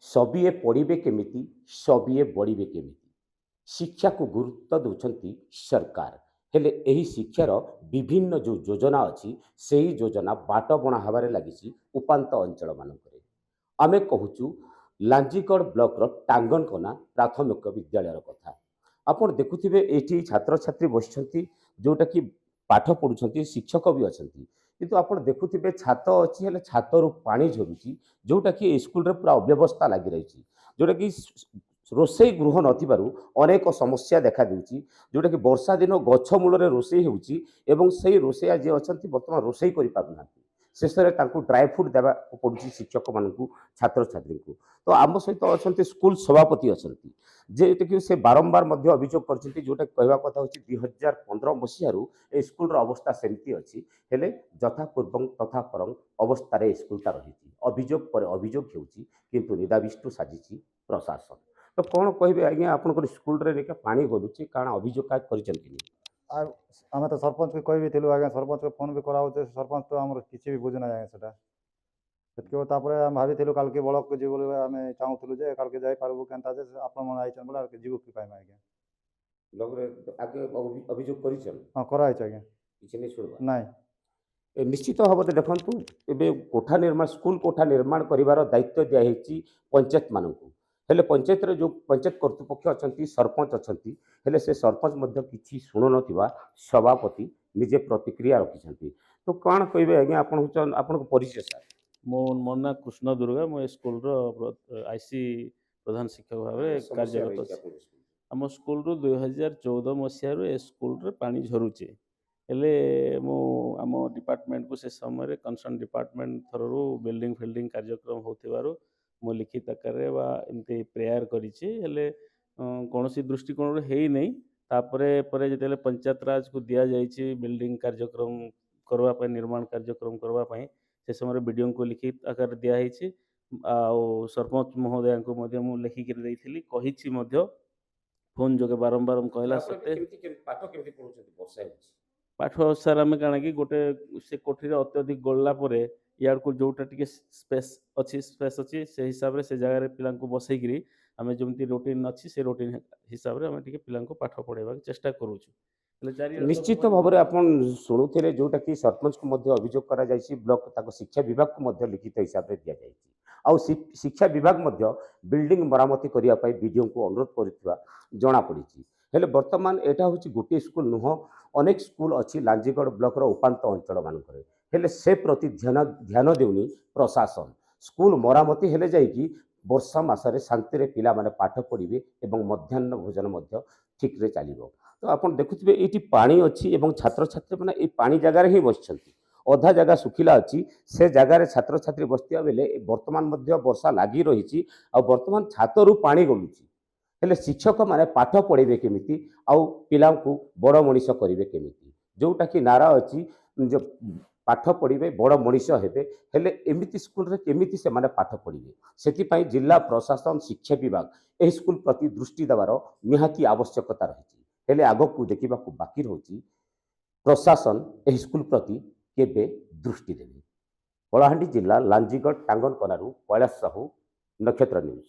सबिए पढ़िबे केमिति सबिए बढ़िबे केमिति शिक्षा को गुरुत्व दौरान सरकार हेले एही शिक्षार विभिन्न जो योजना अच्छी से ही योजना बाट बणा हबारे लगी उपात अंचल मानक आमे कहूचु लांजीगढ़ ब्लॉक रो टांगनकोना प्राथमिक विद्यालय कथा आपण देखुथिबे एठी छात्र छात्री बसिछंती जोटा कि पाठ पढुछंती शिक्षक भी अछंती किंतु आपण देखुथिबे छात अछि हेले छातरु पानी झरुची जोटा कि स्कूल रे पूरा अव्यवस्था लागि रहिछि जोटा कि रोषेई गृह नथिबारु अनेक समस्या देखा देउची जोटा कि वर्षा दिन गछ मूल रोषेई हेउची एवं सेही रोषेया जे अछंती वर्तमान रोषेई करि पारुनांती शेष में ड्राए फ्रुट देवा पड़ुଛି शिक्षक मानू छात्र छात्री को तो आम सहित अच्छा स्कूल सभापति अच्छा जेटा से बारंबार अभियोग कर जोटा कहवा कथा हूँ 2015 मसीह स्कूल अवस्था सेमती अच्छी हेले जथा पूर्व तथा परम अवस्था स्कूलटा रही अभियोग पर अभियोग होती निदाविष्टु साजिश प्रशासन तो कौन कहे आज्ञा आप स्कूल पानी गलुची कारण अभियोग कर आम तो सरपंच को कह भी थी आज्ञा सरपंच को फोन भी कराऊे सरपंच तो आम किसी भी बुझुना आज्ञा से भाभी काल के ब्लॉक को जीव आम चाहूलु जे काल के जापरबू के आपन बोले जीव कि पाइम आज्ञा अभियोग कर हाँ कराई आज्ञा ना निश्चित भाव देखु ए कोठा निर्माण स्कूल कोठा निर्माण कर दायित्व दिखाई पंचायत मानक हेले पंचायत जो पंचायत कर्तृपक्ष अच्छा सरपंच अच्छा हेले से सरपंच किसी शुणु ना सभापति निजे प्रतिक्रिया रखी तो कौन कहे आज्ञा आपन परिचय सर मो ना कृष्ण दुर्गा मो स्कूल आईसी प्रधान शिक्षक भाव कार्यरत आम स्कूल 2014 मसीह स्कूल पानी झरुचे हेले मो आम डिपार्टमेंट को से समय कंसर्न डिपार्टमेंट थरू बिल्डिंग फिल्डिंग कार्यक्रम होतिबारु मो लिखित आकार एमती प्रेयर करें कौन सी दृष्टिकोण है नहीं तापर जिते पंचायत राज को दि जाइए बिल्डिंग कार्यक्रम करवाई निर्माण कार्यक्रम करवाई से समय बीडीओ को लिखित आकार दिखाई सरपंच महोदया को लिखिक कही फोन जोगे बारंबार कहला सत्ते पाठ सार आम कण कि गोटे से कोठी अत्यधिक गला यार को जोटा टी स्पेस अच्छी से हिसाब से जगह पिला बसईकरी आम जमी रूटीन अच्छी से रूटीन हिसाब से आम पिला पाठ पढ़ाइबा चेष्टा करूँ निश्चित भाव में आप शुणुते जोटा कि सरपंच को अभियोग करा ब्लॉक शिक्षा विभाग को लिखित हिसाब से दि जाए शिक्षा विभाग बिल्डिंग मरामती करने बीडीओ को अनुरोध कर जना पड़ी हेले बर्तमान यहाँ हूँ गोटे स्कूल नुह अनेक स्कूल अच्छी लांजीगढ़ ब्लॉक उपात अंचल मानक हेले से प्रति ध्यान देउनी प्रशासन स्कूल मरामती हेले जाइकी वर्षा मासरे शांति पिला माने पाठ पढ़िबे एवं मध्याह्न भोजन ठीक रे चलिबो तो आप देखुए ये पानी अच्छी एवं छात्र छात्री मैंने ये पानी जगार ही बस अधा जगह सुखिला अच्छी से जगार छात्र छात्री बसता बेले बर्तमान वर्षा लगी रही बर्तमान छातरू पानी गलुची हेले शिक्षक माने पाठ पढ़े केमिति आउ पिला को बड़ मनीष करेंगे केमिति जोटा कि नारा अच्छी पाठ पढ़े बड़ मनीष हेबे हेले एमिति स्कूल रे केमिति से माने पाठ पढ़े से जिला प्रशासन शिक्षा विभाग एही स्कूल प्रति दृष्टि देवार निहाती आवश्यकता रही हेले आगक देखा बाकी रही प्रशासन एही स्कूल प्रति केबे दृष्टि देवे। कलाहांडी जिला लांजीगढ़ टांगनकोनारू कैलाश साहू नक्षत्र न्यूज।